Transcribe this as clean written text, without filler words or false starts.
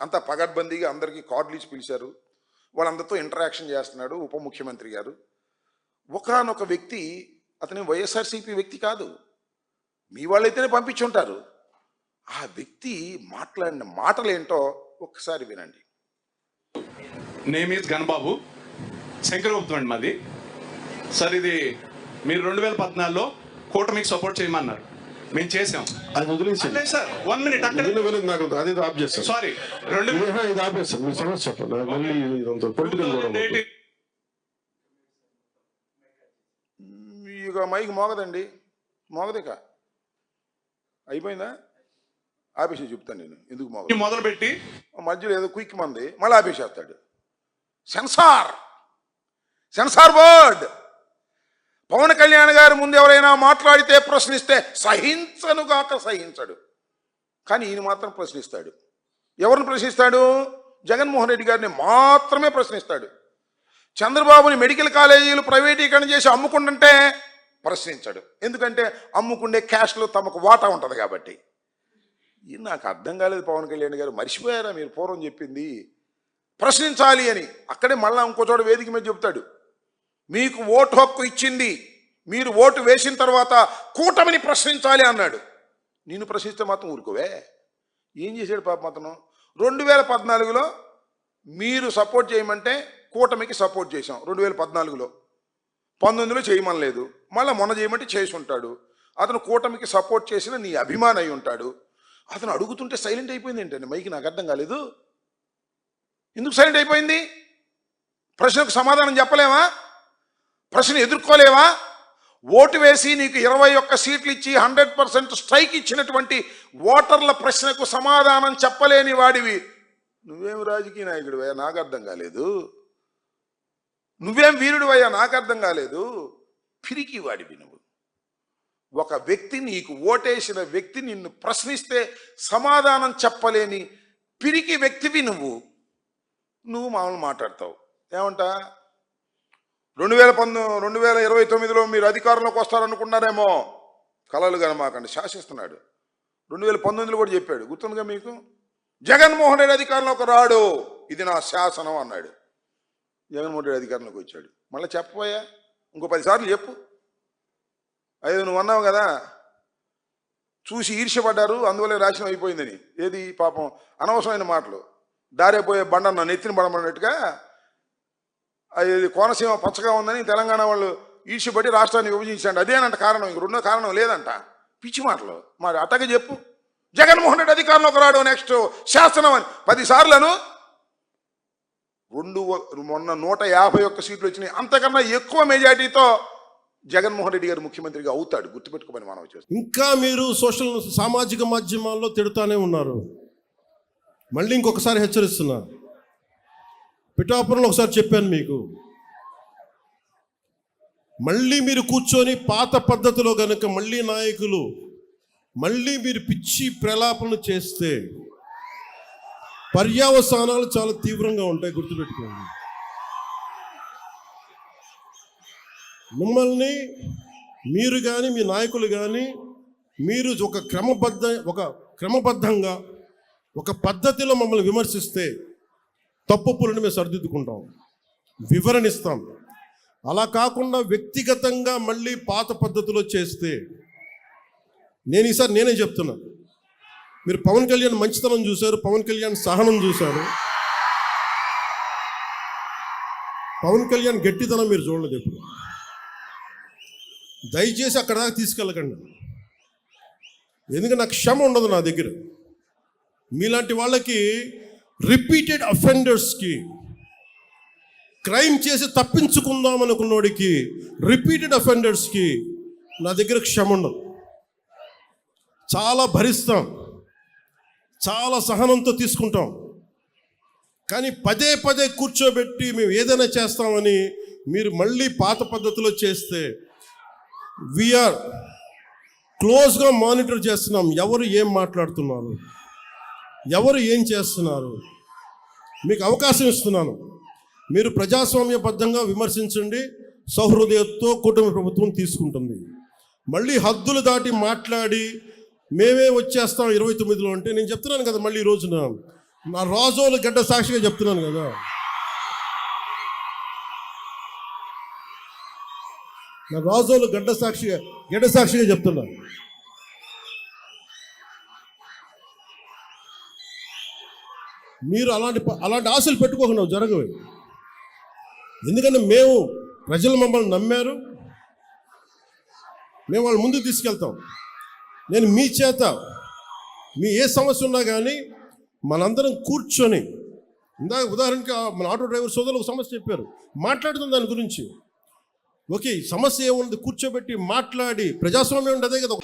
అంతా పగడ్బందీగా అందరికీ కార్డులు ఇచ్చి పిలిచారు. వాళ్ళందరితో ఇంటరాక్షన్ చేస్తున్నాడు ఉప ముఖ్యమంత్రి గారు. ఒకానొక వ్యక్తి, అతని వైఎస్ఆర్సీపీ వ్యక్తి కాదు, మీ వాళ్ళైతేనే పంపించుంటారు. ఆ వ్యక్తి మాట్లాడిన మాటలు ఏంటో ఒక్కసారి వినండి. నేమ్ ఈజ్ గణబాబు, శంకరగుప్తం అండి మాది. సార్ ఇది మీరు 2014లో కూటమికి సపోర్ట్ చేయమన్నారు, మేము చేసాం. అది వదిలేసాను సార్ 1 మినిట్ అక్కడ నాకు అది ఆఫ్ చేస్తాను. సారీ ఇది ఆపేస్తాను. మీరు సమస్య చెప్పండి. మళ్ళీ ఇదంతా పొలిటికల్ కూడా ఇక మైక్ మోగదండి, మోగదిక అయిపోయిందా? ఆపేసి చెప్తాను నేను ఎందుకు మోగ. మొదలుపెట్టి మధ్యలో ఏదో క్విక్ మంది మళ్ళీ ఆపేసేస్తాడు. Censor board. పవన్ కళ్యాణ్ గారి ముందు ఎవరైనా మాట్లాడితే ప్రశ్నిస్తే సహించనుగాక సహించడు, కానీ ఈయన మాత్రం ప్రశ్నిస్తాడు. ఎవరిని ప్రశ్నిస్తాడు? జగన్మోహన్ రెడ్డి గారిని మాత్రమే ప్రశ్నిస్తాడు. చంద్రబాబుని మెడికల్ కాలేజీలు ప్రైవేటీకరణ చేసి అమ్ముకుంటుంటే ప్రశ్నించాడు. ఎందుకంటే అమ్ముకుండే క్యాష్లో తమకు వాటా ఉంటుంది కాబట్టి. ఇది నాకు అర్థం కాలేదు. పవన్ కళ్యాణ్ గారు మర్చిపోయారా మీరు పూర్వం చెప్పింది? ప్రశ్నించాలి అని. అక్కడే మళ్ళీ ఇంకో చోట వేదిక మీద చెప్తాడు, మీకు ఓటు హక్కు ఇచ్చింది, మీరు ఓటు వేసిన తర్వాత కూటమిని ప్రశ్నించాలి అన్నాడు. నేను ప్రశ్నిస్తే మాత్రం ఊరుకోవే. ఏం చేశాడు పాపం అతను? 2014లో మీరు సపోర్ట్ చేయమంటే కూటమికి సపోర్ట్ చేశాం 2014లో. 19లో చేయమనలేదు, మళ్ళీ మొన్న చేయమంటే చేసి ఉంటాడు. అతను కూటమికి సపోర్ట్ చేసిన నీ అభిమాని అయి ఉంటాడు. అతను అడుగుతుంటే సైలెంట్ అయిపోయింది ఏంటండి మైకి? నాకు అర్థం కాలేదు. ఎందుకు సైలెంట్ అయిపోయింది? ప్రశ్నకు సమాధానం చెప్పలేవా? ప్రశ్న ఎదుర్కోలేవా? ఓటు వేసి నీకు 21 సీట్లు ఇచ్చి 100% స్ట్రైక్ ఇచ్చినటువంటి ఓటర్ల ప్రశ్నకు సమాధానం చెప్పలేని వాడివి నువ్వేం రాజకీయ నాయకుడివయ్యా? నాకు అర్థం కాలేదు. నువ్వేం వీరుడివయ్యా? నాకు అర్థం కాలేదు. పిరికి వాడివి నువ్వు. ఒక వ్యక్తి, నీకు ఓటేసిన వ్యక్తి నిన్ను ప్రశ్నిస్తే సమాధానం చెప్పలేని పిరికి వ్యక్తివి నువ్వు. మామూలు మాట్లాడతావు. ఏమంటా 2029లో మీరు అధికారంలోకి వస్తారనుకున్నారేమో, కలలు కనమాకండి, శాసిస్తున్నాడు. 2019లో కూడా చెప్పాడు, గుర్తుందిగా మీకు? జగన్మోహన్ రెడ్డి అధికారంలోకి రాడు, ఇది నా శాసనం అన్నాడు. జగన్మోహన్ రెడ్డి అధికారంలోకి వచ్చాడు. మళ్ళీ చెప్పబోయా, ఇంకో 10 సార్లు చెప్పు. అయ్యో నువ్వు అన్నావు కదా, చూసి ఈర్ష్యపడ్డారు అందువల్ల రాశనం అయిపోయిందని. ఏది పాపం అనవసరమైన మాటలు. దారేపోయే బండన్న నెత్తిన పడమన్నట్టుగా అది కోనసీమ పచ్చగా ఉందని తెలంగాణ వాళ్ళు ఈర్ష్యపడి రాష్ట్రాన్ని విభజించండి, అదేనంట కారణం. ఇంక రెండో కారణం లేదంట. పిచ్చి మాటలు. మరి అట్టగా చెప్పు, జగన్మోహన్ రెడ్డి అధికారంలోకి రాడు, నెక్స్ట్ శాసనం అని 10 సార్లను. మొన్న 151 సీట్లు వచ్చినాయి. అంతకన్నా ఎక్కువ మెజార్టీతో జగన్మోహన్ రెడ్డి గారు ముఖ్యమంత్రిగా అవుతాడు, గుర్తుపెట్టుకోమని మనం చేస్తాం. ఇంకా మీరు సామాజిక మాధ్యమాల్లో తిడుతూనే ఉన్నారు. మళ్ళీ ఇంకొకసారి హెచ్చరిస్తున్నా. పిఠాపురంలో ఒకసారి చెప్పాను మీకు, మళ్ళీ మీరు కూర్చొని పాత పద్ధతిలో కనుక మళ్ళీ నాయకులు మళ్ళీ మీరు పిచ్చి ప్రలాపనలు చేస్తే పర్యవసానాలు చాలా తీవ్రంగా ఉంటాయి, గుర్తుపెట్టుకోండి. మిమ్మల్ని మీరు కానీ మీ నాయకులు కానీ మీరు ఒక క్రమబద్ధంగా ఒక పద్ధతిలో మమ్మల్ని విమర్శిస్తే తప్పులను మేము సరిదిద్దుకుంటాం, వివరణిస్తాం. అలా కాకుండా వ్యక్తిగతంగా మళ్ళీ పాత పద్ధతిలో చేస్తే, ఈసారి నేనే చెప్తున్నా, మీరు పవన్ కళ్యాణ్ మంచితనం చూశారు, పవన్ కళ్యాణ్ సహనం చూశారు, పవన్ కళ్యాణ్ గట్టితనం మీరు చూడలేదు ఎప్పుడు. దయచేసి అక్కడ దాకా తీసుకెళ్ళకండి. ఎందుకంటే నాకు క్షమ ఉండదు నా దగ్గర. మీలాంటి వాళ్ళకి, రిపీటెడ్ అఫెండర్స్కి, క్రైమ్ చేసి తప్పించుకుందాం అనుకున్నోడికి, రిపీటెడ్ అఫెండర్స్కి నా దగ్గర క్షమ ఉండదు. చాలా భరిస్తాం, చాలా సహనంతో తీసుకుంటాం. కానీ పదే పదే కూర్చోబెట్టి మేము ఏదైనా చేస్తామని మీరు మళ్ళీ పాత పద్ధతిలో చేస్తే, వీఆర్ క్లోజ్గా మానిటర్ చేస్తున్నాం. ఎవరు ఏం మాట్లాడుతున్నారు, ఎవరు ఏం చేస్తున్నారు, మీకు అవకాశం ఇస్తున్నాను. మీరు ప్రజాస్వామ్యబద్ధంగా విమర్శించండి, సౌహృదయంతో కూటమి ప్రభుత్వం తీసుకుంటుంది. మళ్ళీ హద్దులు దాటి మాట్లాడి మేమే వచ్చేస్తాం 29లో అంటే, నేను చెప్తున్నాను కదా, మళ్ళీ ఈ రోజున నా రోజులు గడ్డ సాక్షిగా చెప్తున్నాను కదా. నా రోజులు గడ్డ సాక్షిగా చెప్తున్నాను. మీరు అలాంటి ఆశలు పెట్టుకోకుండా జరగవు. ఎందుకంటే ప్రజలు మమ్మల్ని నమ్మారు, మేము వాళ్ళ ముందుకు తీసుకెళ్తాం. నేను మీ చేత మీ ఏ సమస్య ఉన్నా కానీ మనందరం కూర్చొని, ఇందాక ఉదాహరణకి మన ఆటో డ్రైవర్ సోదరులు ఒక సమస్య చెప్పారు, మాట్లాడుతాం దాని గురించి. ఓకే, సమస్య ఏముంది కూర్చోబెట్టి మాట్లాడి, ప్రజాస్వామ్యం ఉండదే కదా.